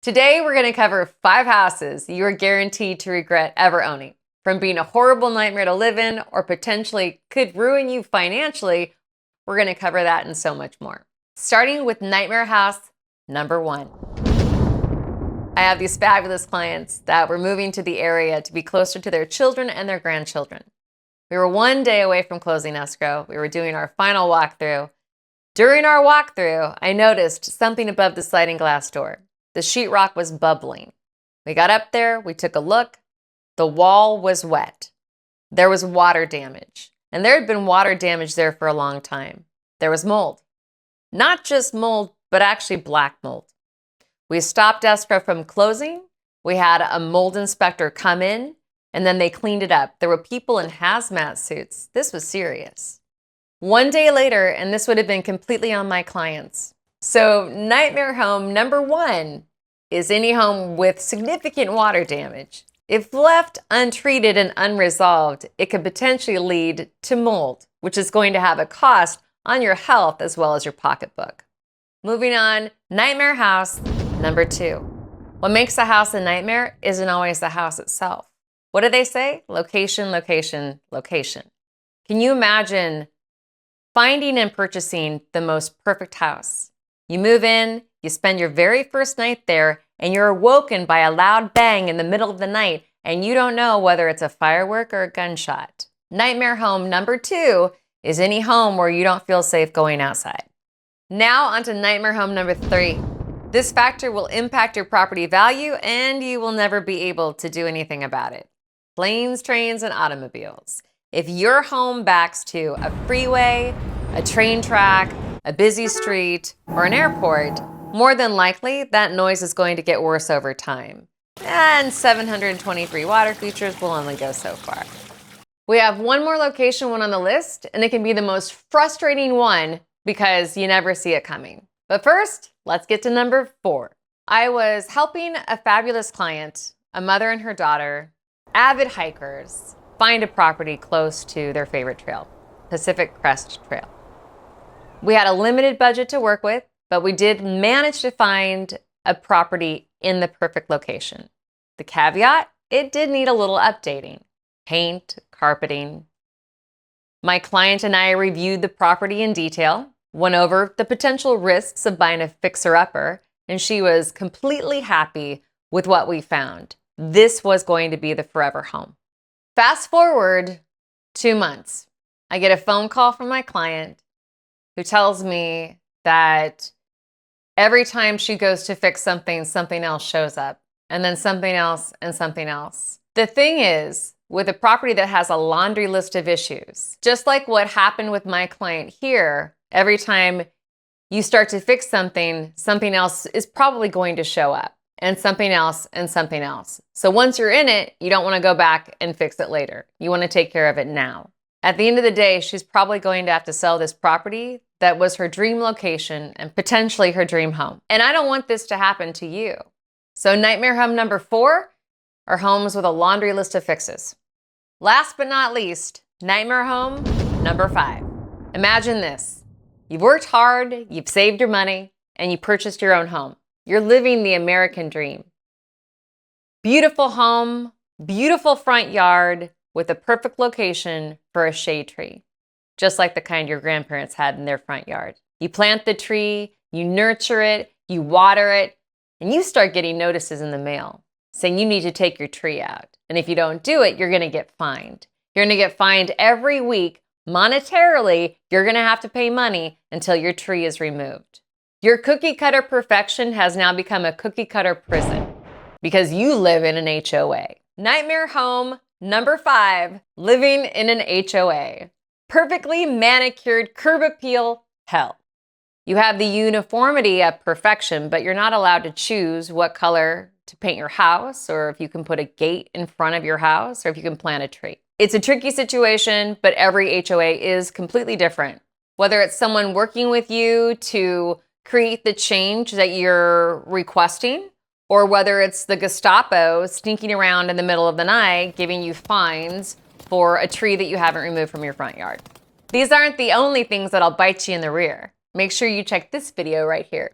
Today, we're going to cover 5 houses you are guaranteed to regret ever owning. From being a horrible nightmare to live in or potentially could ruin you financially, we're going to cover that and so much more. Starting with nightmare house number 1. I have these fabulous clients that were moving to the area to be closer to their children and their grandchildren. We were 1 day away from closing escrow. We were doing our final walkthrough. During our walkthrough, I noticed something above the sliding glass door. The sheetrock was bubbling. We got up there, we took a look. The wall was wet. There was water damage. And there had been water damage there for a long time. There was mold. Not just mold, but actually black mold. We stopped escrow from closing. We had a mold inspector come in, and then they cleaned it up. There were people in hazmat suits. This was serious. 1 day later, and this would have been completely on my clients. So nightmare home number 1 is any home with significant water damage. If left untreated and unresolved, it could potentially lead to mold, which is going to have a cost on your health as well as your pocketbook. Moving on, nightmare house number 2. What makes a house a nightmare isn't always the house itself. What do they say? Location, location, location. Can you imagine finding and purchasing the most perfect house? You move in, you spend your very first night there, and you're awoken by a loud bang in the middle of the night, and you don't know whether it's a firework or a gunshot. Nightmare home number 2 is any home where you don't feel safe going outside. Now onto nightmare home number 3. This factor will impact your property value, and you will never be able to do anything about it. Planes, trains, and automobiles. If your home backs to a freeway, a train track, a busy street, or an airport, more than likely that noise is going to get worse over time. And 723 water features will only go so far. We have one more location one on the list, and it can be the most frustrating one because you never see it coming. But first, let's get to number 4. I was helping a fabulous client, a mother and her daughter, avid hikers, find a property close to their favorite trail, Pacific Crest Trail. We had a limited budget to work with, but we did manage to find a property in the perfect location. The caveat, it did need a little updating. Paint, carpeting. My client and I reviewed the property in detail, went over the potential risks of buying a fixer-upper, and she was completely happy with what we found. This was going to be the forever home. Fast forward 2 months. I get a phone call from my client who tells me that every time she goes to fix something, something else shows up, and then something else and something else. The thing is, with a property that has a laundry list of issues, just like what happened with my client here, every time you start to fix something, something else is probably going to show up, and something else and something else. So once you're in it, you don't want to go back and fix it later. You want to take care of it now. At the end of the day, she's probably going to have to sell this property that was her dream location and potentially her dream home. And I don't want this to happen to you. So nightmare home number 4 are homes with a laundry list of fixes. Last but not least, nightmare home number 5. Imagine this. You've worked hard, you've saved your money, and you purchased your own home. You're living the American dream. Beautiful home, beautiful front yard with a perfect location for a shade tree, just like the kind your grandparents had in their front yard. You plant the tree, you nurture it, you water it, and you start getting notices in the mail saying you need to take your tree out. And if you don't do it, you're going to get fined. You're going to get fined every week. Monetarily, you're going to have to pay money until your tree is removed. Your cookie cutter perfection has now become a cookie cutter prison because you live in an HOA. Nightmare home number 5, living in an HOA. Perfectly manicured curb appeal hell. You have the uniformity of perfection, but you're not allowed to choose what color to paint your house, or if you can put a gate in front of your house, or if you can plant a tree. It's a tricky situation, but every HOA is completely different. Whether it's someone working with you to create the change that you're requesting, or whether it's the Gestapo sneaking around in the middle of the night giving you fines for a tree that you haven't removed from your front yard. These aren't the only things that'll bite you in the rear. Make sure you check this video right here.